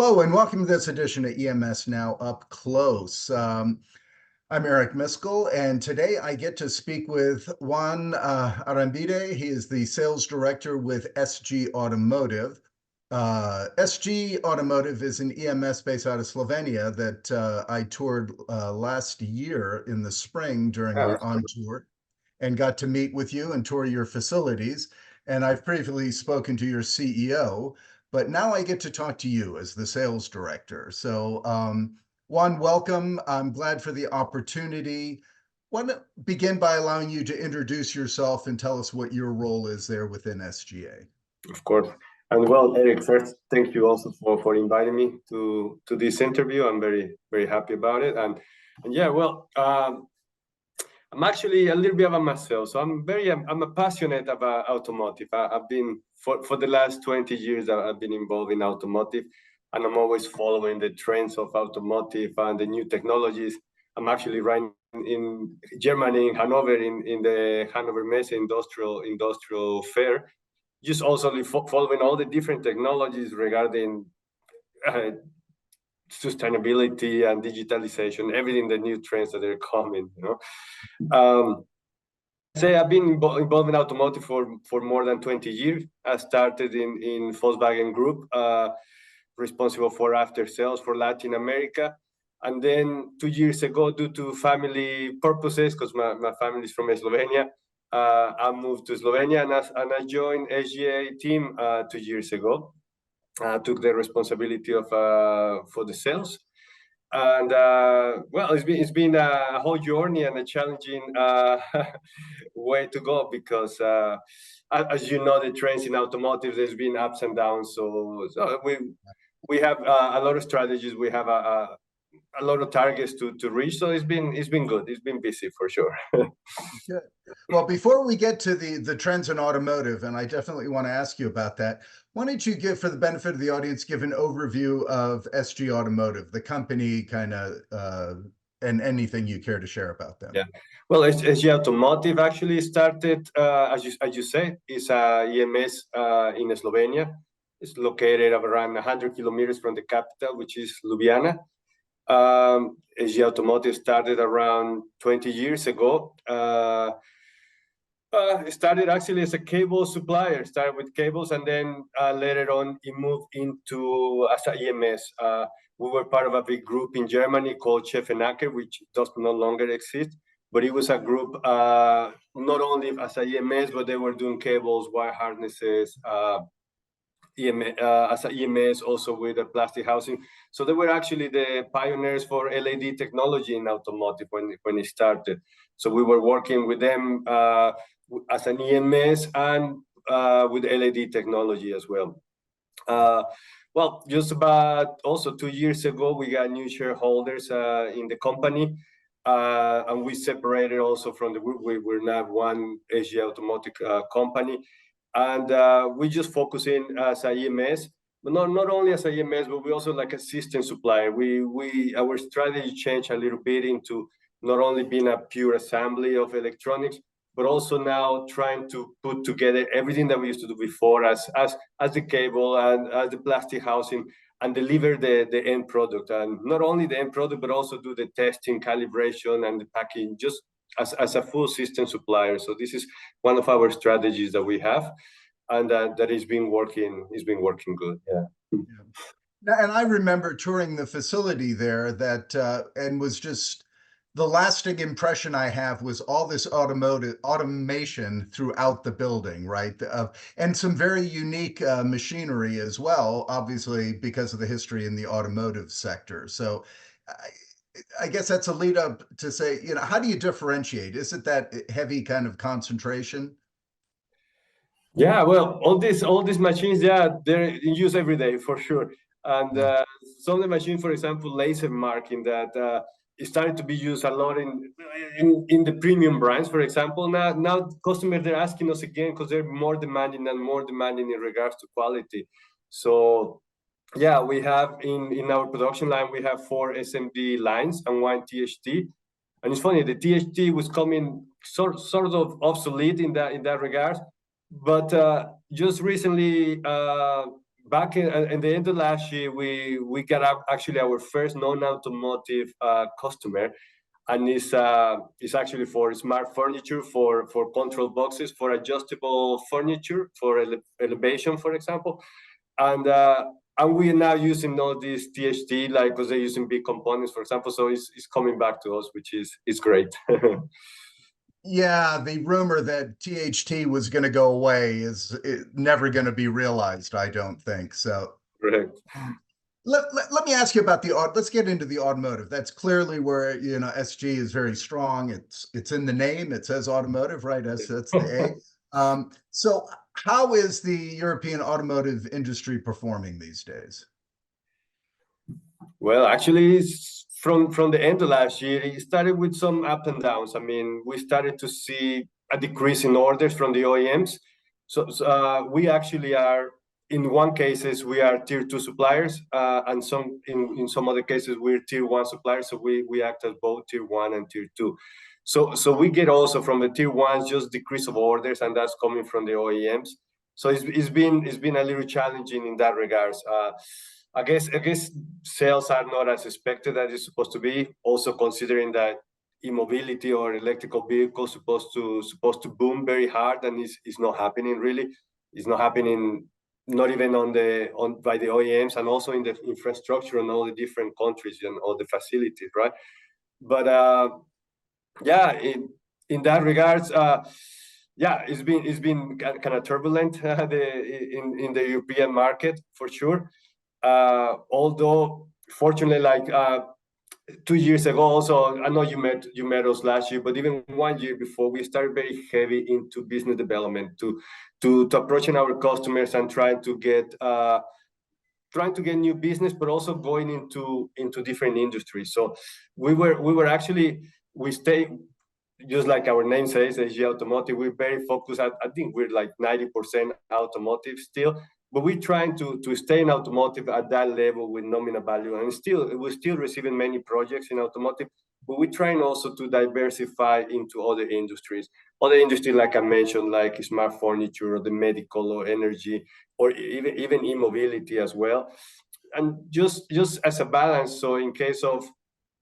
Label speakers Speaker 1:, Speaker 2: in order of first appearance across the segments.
Speaker 1: Hello and welcome to this edition of EMS Now Up Close. I'm Eric Miskell, and today I get to speak with Juan Arrambide. He is the Sales Director with SG Automotive. SG Automotive is an EMS based out of Slovenia that I toured last year in the spring during our on-tour and got to meet with you and tour your facilities. And I've previously spoken to your CEO, but now I get to talk to you as the sales director. So Juan, welcome. I'm glad for the opportunity. Want to begin by allowing you to introduce yourself and tell us what your role is there within SGA.
Speaker 2: Of course. And well, Eric, first, thank you also for inviting me to this interview. I'm very, very happy about it. And yeah, well, I'm actually a little bit about myself. So I'm a passionate about automotive. I've been, for the last 20 years, I've been involved in automotive, and I'm always following the trends of automotive and the new technologies. I'm actually right in Germany, in Hanover, in the Hanover Messe Industrial Fair, just also following all the different technologies regarding sustainability and digitalization, everything, the new trends that are coming, I've been involved in automotive for more than 20 years. I started in Volkswagen Group, responsible for after sales for Latin America. And then 2 years ago, due to family purposes, because my family is from Slovenia, I moved to Slovenia and I joined SGA team 2 years ago. I took the responsibility of for the sales. And well, it's been a whole journey and a challenging way to go, because as you know, the trends in automotive, there's been ups and downs. So we have a lot of strategies. We have a lot of targets to reach. So it's been good. It's been busy for sure.
Speaker 1: Good. Well, before we get to the trends in automotive, and I definitely want to ask you about that, why don't you give, for the benefit of the audience, give an overview of SG Automotive, the company, kind of, and anything you care to share about them.
Speaker 2: Yeah. Well, SG Automotive actually started, as you say, is a EMS in Slovenia. It's located around 100 kilometers from the capital, which is Ljubljana. SG Automotive started around 20 years ago. It started actually as a cable supplier, started with cables, and then later on it moved into as a EMS. We were part of a big group in Germany called Chefenacker, which does no longer exist, but it was a group not only as a EMS, but they were doing cables, wire harnesses, as a EMS, also with the plastic housing. So they were actually the pioneers for LED technology in automotive when it started. So we were working with them as an EMS and with LED technology as well. Well, just about also 2 years ago, we got new shareholders in the company, and we separated also from the group. We're now one SG Automotive company. And we just focus in as a EMS, but not only as a EMS, but we also like a system supplier. Our strategy changed a little bit into not only being a pure assembly of electronics, but also now trying to put together everything that we used to do before as the cable and as the plastic housing, and deliver the end product. And not only the end product, but also do the testing, calibration, and the packing, just as a full system supplier. So this is one of our strategies that we have, and that has been working. It's been working good. Yeah.
Speaker 1: And I remember touring the facility there, and was just the lasting impression I have was all this automation throughout the building, right? And some very unique machinery as well, obviously because of the history in the automotive sector. So I guess that's a lead up to say, how do you differentiate? Is it that heavy kind of concentration?
Speaker 2: Yeah, well, all these machines, they're in use every day for sure. And some of the machines, for example, laser marking, that it started to be used a lot in the premium brands, for example. Now customers, they're asking us again because they're more demanding in regards to quality. So yeah, we have in our production line, we have 4 SMD lines and 1 THT. And it's funny, the THT was coming sort of obsolete in that regard. But just recently, back in the end of last year, we got actually our first non-automotive customer, and it's actually for smart furniture, for control boxes, for adjustable furniture, for elevation, for example, and we are now using all these THT, like, because they're using big components, for example. So it's coming back to us, which is great.
Speaker 1: Yeah, the rumor that THT was going to go away is never going to be realized, I don't think. So
Speaker 2: Correct.
Speaker 1: let me ask you about let's get into the automotive. That's clearly where, SG is very strong. It's in the name. It says automotive, right? That's the A. So how is the European automotive industry performing these days?
Speaker 2: Well, actually, it's from the end of last year, it started with some up and downs. I mean, we started to see a decrease in orders from the OEMs. So we actually are, in one cases, we are tier 2 suppliers, and in some other cases, we're tier 1 suppliers. So we act as both tier 1 and tier 2. So we get also from the tier 1s just decrease of orders, and that's coming from the OEMs. So it's been a little challenging in that regards. I guess sales are not as expected as it's supposed to be. Also considering that e-mobility or electrical vehicles supposed to boom very hard, and it's not happening really. It's not happening, not even by the OEMs, and also in the infrastructure in all the different countries and all the facilities, right? But yeah, in that regards, yeah, it's been kind of turbulent in the European market for sure. Although fortunately, like 2 years ago, also I know you met us last year, but even 1 year before, we started very heavy into business development to approaching our customers and trying to get new business, but also going into different industries. So we stay, just like our name says, SG Automotive. We're very focused. I think we're like 90% automotive still, but we're trying to stay in automotive at that level with nominal value, and we're still receiving many projects in automotive, but we're trying also to diversify into other industries like I mentioned, like smart furniture or the medical or energy, or even e-mobility as well, and just as a balance. So in case of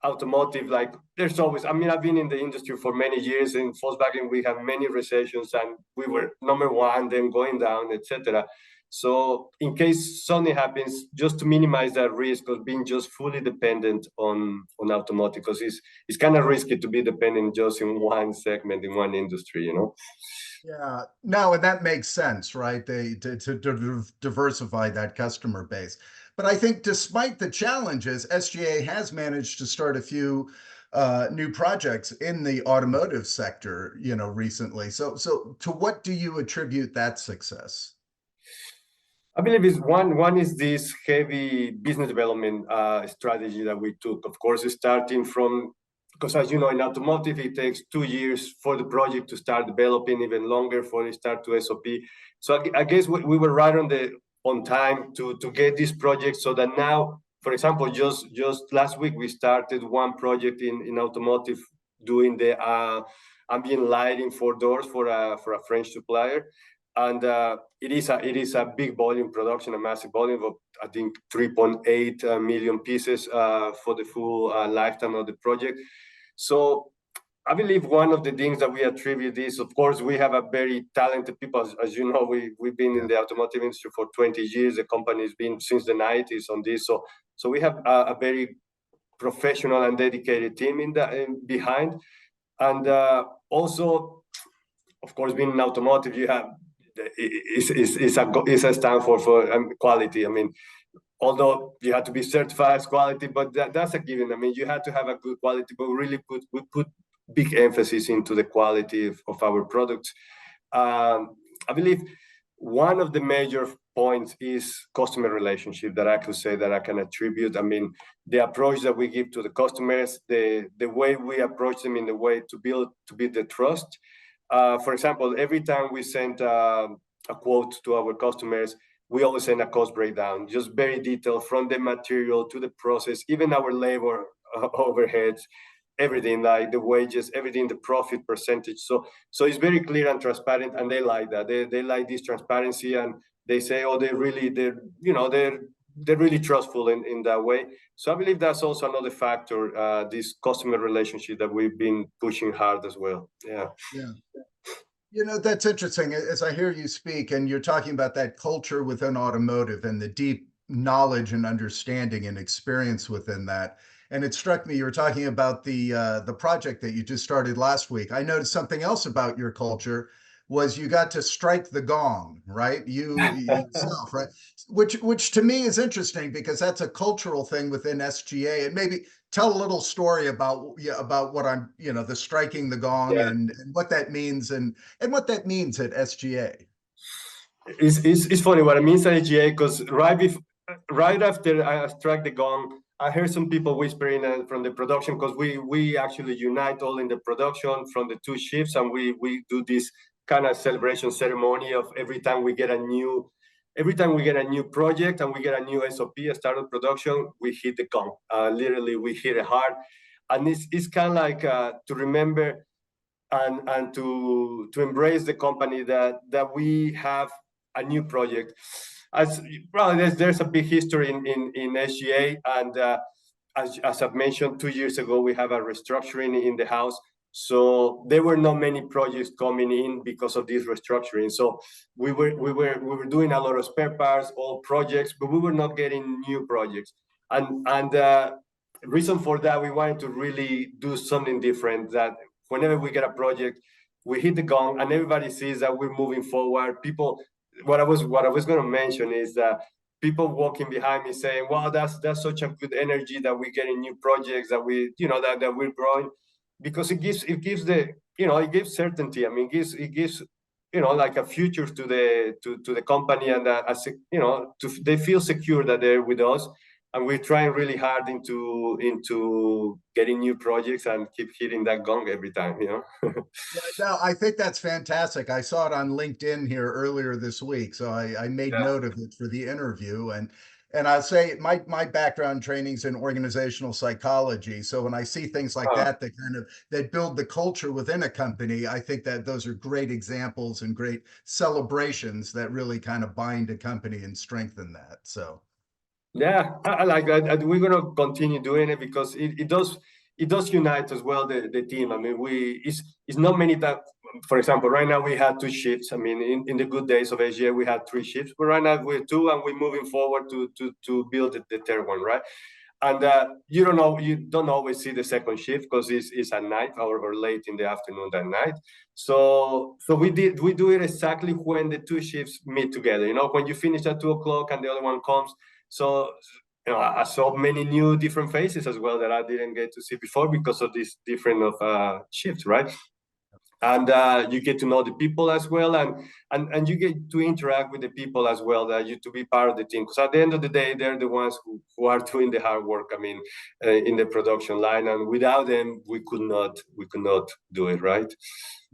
Speaker 2: automotive, like there's always, I mean, I've been in the industry for many years. In Volkswagen, we have many recessions, and we were number one, then going down, etc. So in case something happens, just to minimize that risk of being just fully dependent on automotive, because it's kind of risky to be dependent just in one segment, in one industry,
Speaker 1: Yeah, no, and that makes sense, right? To diversify that customer base. But I think despite the challenges, SGA has managed to start a few new projects in the automotive sector, recently. So to what do you attribute that success?
Speaker 2: I believe is one is this heavy business development strategy that we took. Of course, starting from, because as you know, in automotive, it takes 2 years for the project to start developing, even longer for it start to SOP. So I guess we were right on time to get this project, so that now, for example, just last week we started one project in automotive, doing the ambient lighting for doors for a French supplier. And it is a big volume production, a massive volume of, I think, 3.8 million pieces for the full lifetime of the project. So I believe one of the things that we attribute is, of course, we have a very talented people. As you know, we've been in the automotive industry for 20 years. The company's been since the 90s on this. So we have a very professional and dedicated team behind. And also, of course, being in automotive, you have it's a stand for quality. I mean, although you have to be certified as quality, but that's a given. I mean, you have to have a good quality, but we put big emphasis into the quality of our products. I believe one of the major points is customer relationship that I could say that I can attribute. I mean, the approach that we give to the customers, the way we approach them in the way to build the trust. For example, every time we send a quote to our customers, we always send a cost breakdown, just very detailed, from the material to the process, even our labor overheads, everything, like the wages, everything, the profit percentage. So it's very clear and transparent, and they like that. They like this transparency, and they say, oh, they're really trustful in that way. So I believe that's also another factor, this customer relationship that we've been pushing hard as well. Yeah.
Speaker 1: Yeah. That's interesting. As I hear you speak, and you're talking about that culture within automotive and the deep knowledge and understanding and experience within that. And it struck me, you were talking about the project that you just started last week. I noticed something else about your culture was you got to strike the gong, right? You yourself, right? Which to me is interesting because that's a cultural thing within SGA. And maybe tell a little story about about what I'm, the striking the gong
Speaker 2: Yeah.
Speaker 1: and what that means and what that means at SGA.
Speaker 2: It's funny what it means at AGA, because right after I struck the gong, I heard some people whispering from the production, because we actually unite all in the production from the two shifts, and we do this kind of celebration ceremony of every time we get a new project and we get a new SOP, a start of production, we hit the gong. Literally, we hit it hard, and it's kind of like to remember and to embrace the company that we have a new project. As probably there's a big history in SGA, and as I've mentioned, 2 years ago we have a restructuring in the house. So there were not many projects coming in because of this restructuring. So we were doing a lot of spare parts, all projects, but we were not getting new projects. And reason for that, we wanted to really do something different. That whenever we get a project, we hit the gong, and everybody sees that we're moving forward. People, what I was going to mention is that people walking behind me saying, "Wow, that's such a good energy that we're getting new projects, that we, that we're growing," because it gives it gives certainty. I mean, it gives like a future to the company, and they feel secure that they're with us, and we're trying really hard into getting new projects and keep hitting that gong every time.
Speaker 1: Yeah, no, I think that's fantastic. I saw it on LinkedIn here earlier this week, so I made
Speaker 2: Yeah.
Speaker 1: note of it for the interview. And I'll say my background training's in organizational psychology. So when I see things like that that build the culture within a company, I think that those are great examples and great celebrations that really kind of bind a company and strengthen that. So
Speaker 2: Yeah, I like that. And we're gonna continue doing it because it does unite as well the team. I mean, it's not many that, for example, right now we had two shifts. I mean, in the good days of Asia we had three shifts, but right now we're two, and we're moving forward to build the third one, right? And you don't always see the second shift because it's at night or late in the afternoon that night. So we do it exactly when the two shifts meet together. When you finish at 2 o'clock and the other one comes. So I saw many new different faces as well that I didn't get to see before because of this different of shifts, right? And you get to know the people as well, and you get to interact with the people as well, that you to be part of the team, because at the end of the day they're the ones who are doing the hard work. I mean, in the production line, and without them we could not do it, right?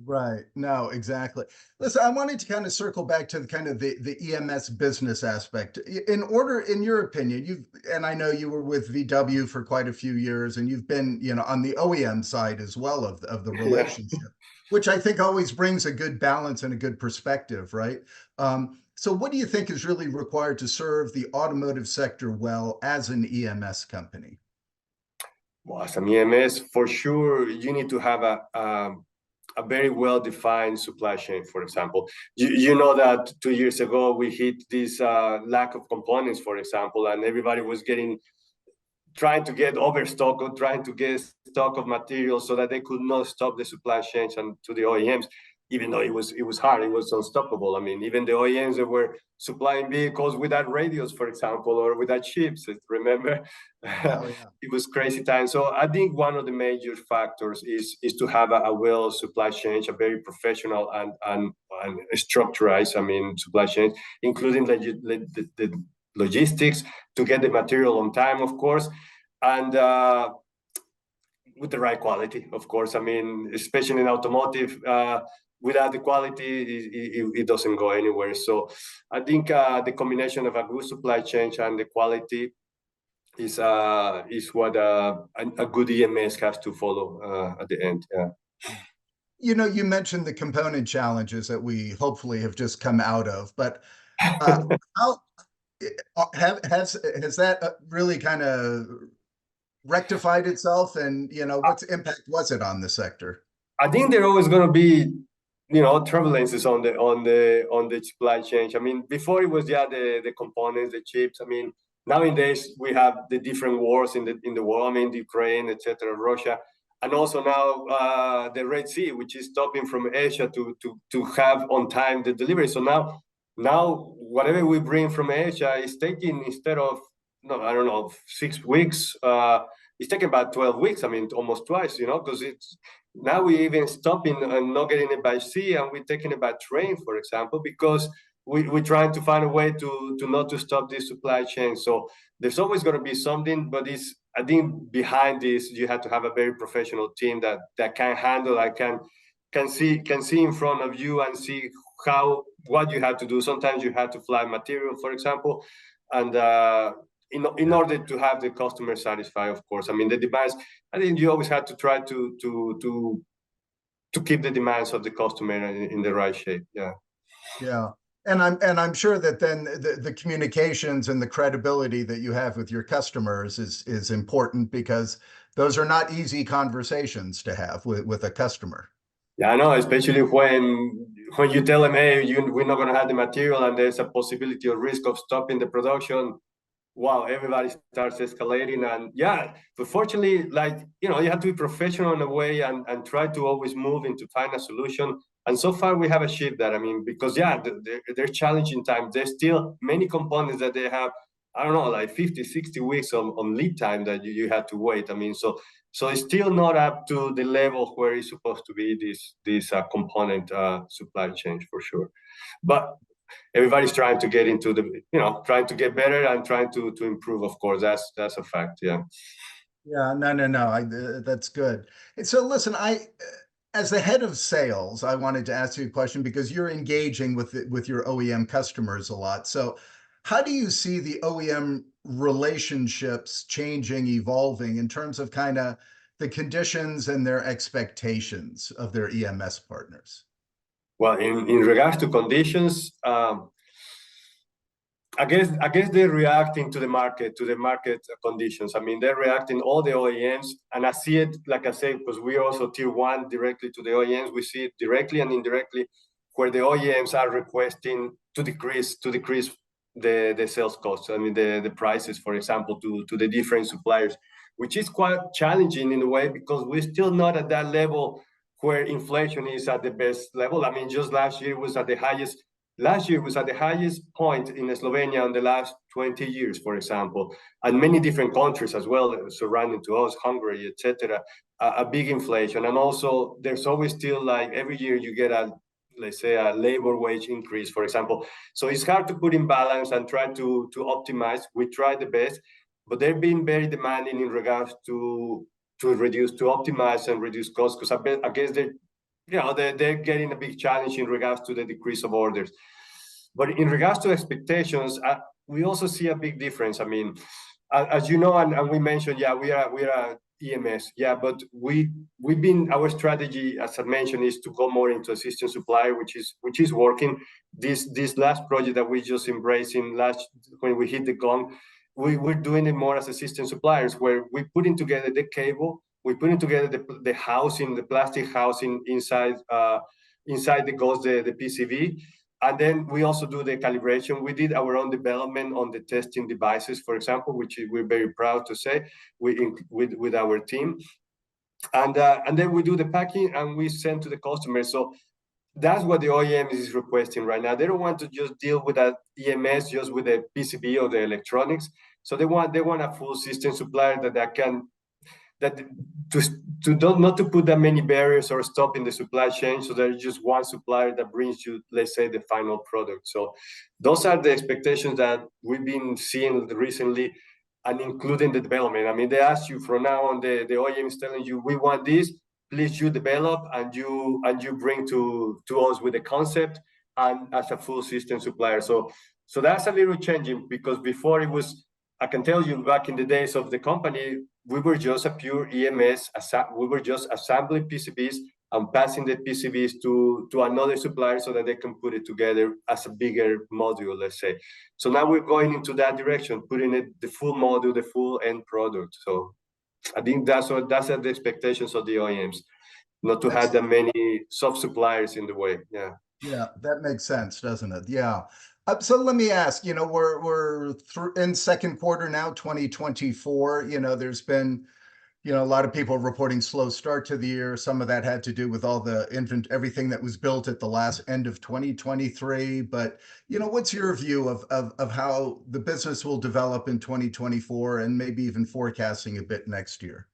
Speaker 1: right. No, exactly. Listen, I wanted to kind of circle back to the kind of the EMS business aspect. In your opinion, and I know you were with VW for quite a few years, and you've been, on the OEM side as well of the
Speaker 2: Yeah.
Speaker 1: relationship, which I think always brings a good balance and a good perspective, right? So what do you think is really required to serve the automotive sector well as an EMS company?
Speaker 2: Well, as an EMS, for sure, you need to have a very well-defined supply chain. For example, you know that 2 years ago we hit this lack of components, for example, and everybody was trying to get overstock or trying to get stock of materials so that they could not stop the supply chains and to the OEMs, even though it was hard, it was unstoppable. I mean, even the OEMs that were supplying vehicles without radios, for example, or without chips, remember?
Speaker 1: Oh yeah.
Speaker 2: It was crazy time. So I think one of the major factors is to have a well supply chain, a very professional and structured, I mean, supply chain, including the logistics to get the material on time, of course, and with the right quality, of course. I mean, especially in automotive, without the quality, it doesn't go anywhere. So I think the combination of a good supply chain and the quality is what a good EMS has to follow at the end. Yeah.
Speaker 1: You mentioned the component challenges that we hopefully have just come out of, but How has that really kind of rectified itself? And what's impact was it on the sector?
Speaker 2: I think there are always going to be, turbulences on the supply chain. I mean, before it was the components, the chips. I mean, nowadays we have the different wars in the world. I mean, Ukraine, etc., Russia, and also now the Red Sea, which is stopping from Asia to have on time the delivery. So now whatever we bring from Asia is taking, instead of, no, I don't know, 6 weeks. It's taking about 12 weeks. I mean, almost twice, because it's now we even stopping and not getting it by sea, and we're taking it by train, for example, because we're trying to find a way to not to stop this supply chain. So there's always going to be something, but I think behind this you have to have a very professional team that can handle, can see in front of you and see what you have to do. Sometimes you have to fly material, for example, and in order to have the customer satisfied, of course. I mean, the demands, I think you always have to try to keep the demands of the customer in the right shape. Yeah.
Speaker 1: Yeah. And I'm sure that then the communications and the credibility that you have with your customers is important, because those are not easy conversations to have with a customer.
Speaker 2: Yeah, I know, especially when you tell them, hey, we're not going to have the material, and there's a possibility or risk of stopping the production. Wow, everybody starts escalating. And yeah, but fortunately, you have to be professional in a way, and try to always move into find a solution. And so far we have achieved that. I mean, because they're challenging times. There's still many components that they have, I don't know, like 50, 60 weeks on lead time that you have to wait. I mean, so it's still not up to the level where it's supposed to be, this component supply chain, for sure. But everybody's trying to get into trying to get better and trying to improve. Of course, that's a fact. Yeah.
Speaker 1: Yeah, no. That's good. And so listen, as the head of sales, I wanted to ask you a question, because you're engaging with your OEM customers a lot. So how do you see the OEM relationships changing, evolving in terms of kind of the conditions and their expectations of their EMS partners?
Speaker 2: Well, in regards to conditions, I guess they're reacting to the market conditions. I mean, they're reacting, all the OEMs, and I see it, like I said, because we are also tier one directly to the OEMs. We see it directly and indirectly, where the OEMs are requesting to decrease the sales costs. I mean, the prices, for example, to the different suppliers, which is quite challenging in a way, because we're still not at that level where inflation is at the best level. I mean, just last year was at the highest point in Slovenia in the last 20 years, for example, and many different countries as well surrounding to us, Hungary, etc. A big inflation, and also there's always still, like, every year you get let's say a labor wage increase, for example. So it's hard to put in balance and try to optimize. We try the best, but they've been very demanding in regards to optimize and reduce costs, because I guess they're getting a big challenge in regards to the decrease of orders. But in regards to expectations, we also see a big difference. I mean, as you know, and we mentioned, we are EMS, but our strategy, as I mentioned, is to go more into a system supplier, which is working. This last project that we just embracing when we hit the gong, we're doing it more as a system suppliers, where we're putting together the cable, we're putting together the housing, the plastic housing inside the PCB, and then we also do the calibration. We did our own development on the testing devices, for example, which we're very proud to say with our team, and then we do the packing and we send to the customer. So that's what the OEM is requesting right now. They don't want to just deal with that EMS just with the PCB or the electronics. So they want a full system supplier not to put that many barriers or stop in the supply chain. So there's just one supplier that brings you, let's say, the final product. So those are the expectations that we've been seeing recently, and including the development. I mean, they ask you from now on, the OEM is telling you, we want this, please you develop and you bring to us with the concept and as a full system supplier. So that's a little changing, because before it was, I can tell you, back in the days of the company, we were just a pure EMS. We were just assembling PCBs and passing the PCBs to another supplier so that they can put it together as a bigger module, let's say. So now we're going into that direction, putting it the full module, the full end product. So I think that's the expectations of the OEMs, not to have that many sub suppliers in the way. Yeah.
Speaker 1: Yeah, that makes sense, doesn't it? Yeah. So let me ask, we're in second quarter now, 2024. There's been, a lot of people reporting slow start to the year. Some of that had to do with all the everything that was built at the last end of 2023. But, what's your view of how the business will develop in 2024 and maybe even forecasting a bit next year?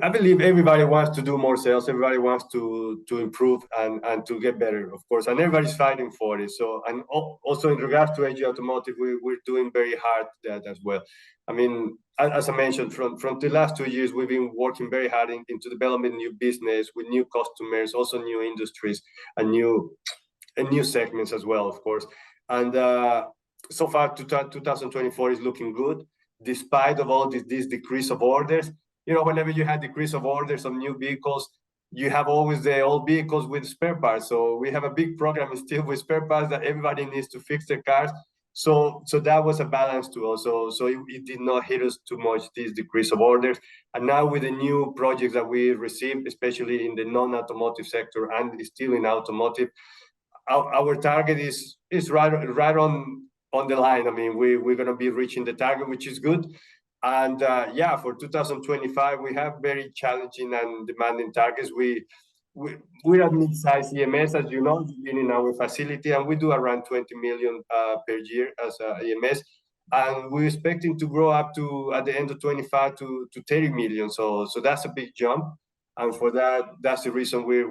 Speaker 2: I believe everybody wants to do more sales. Everybody wants to improve and to get better, of course, and everybody's fighting for it. So, and also in regards to SG Automotive, we're doing very hard that as well. I mean, as I mentioned, from the last 2 years, we've been working very hard into developing new business with new customers, also new industries and new segments as well, of course. And so far, 2024 is looking good, despite of all this decrease of orders. Whenever you had decrease of orders of new vehicles, you have always the old vehicles with spare parts. So we have a big program still with spare parts that everybody needs to fix their cars. So that was a balance too also. So it did not hit us too much, this decrease of orders. And now with the new projects that we received, especially in the non-automotive sector and still in automotive, our target is right on the line. I mean, we're going to be reaching the target, which is good. And yeah, for 2025, we have very challenging and demanding targets. We're a mid-size EMS, as you know, been in our facility, and we do around 20 million per year as a EMS. And we're expecting to grow up to, at the end of 25, to 30 million. So that's a big jump. And for that, that's the reason we're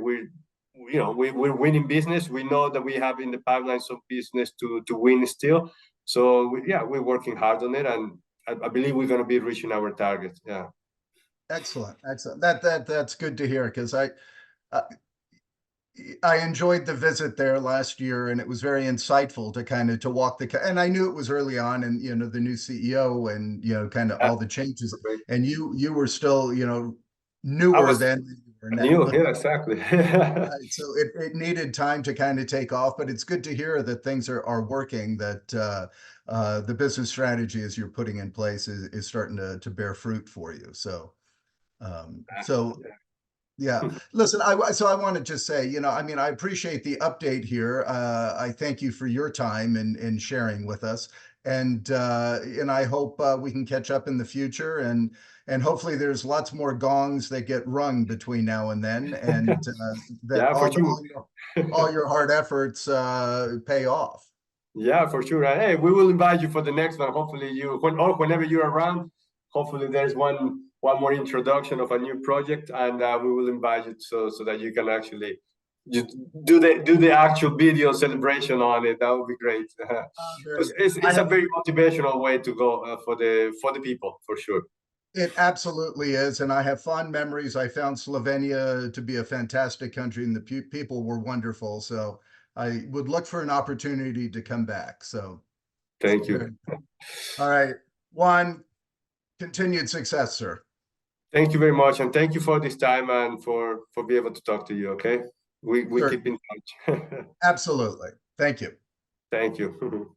Speaker 2: winning business. We know that we have in the pipeline some business to win still. So we're working hard on it, and I believe we're going to be reaching our targets. Yeah.
Speaker 1: Excellent. That's good to hear, because I enjoyed the visit there last year, and it was very insightful to kind of to walk and I knew it was early on, and the new CEO and kind of all the changes, and you were still newer than you were now.
Speaker 2: New, yeah, exactly.
Speaker 1: Right, so it needed time to kind of take off, but it's good to hear that things are working, that the business strategy as you're putting in place is starting to bear fruit for you. So yeah. Listen, I want to just say, I mean, I appreciate the update here. I thank you for your time and sharing with us. And I hope we can catch up in the future, and hopefully there's lots more gongs that get rung between now and then, and that all your hard efforts pay off.
Speaker 2: Yeah, for sure. Hey, we will invite you for the next one. Hopefully whenever you're around, hopefully there's one more introduction of a new project, and we will invite you so that you can actually do the actual video celebration on it. That would be great. It's a very motivational way to go for the people, for sure.
Speaker 1: It absolutely is, and I have fond memories. I found Slovenia to be a fantastic country, and the people were wonderful. So I would look for an opportunity to come back. So
Speaker 2: thank you.
Speaker 1: All right, Juan, continued success, sir.
Speaker 2: Thank you very much, and thank you for this time and for being able to talk to you. Okay, we keep in touch.
Speaker 1: Absolutely. Thank you.
Speaker 2: Thank you.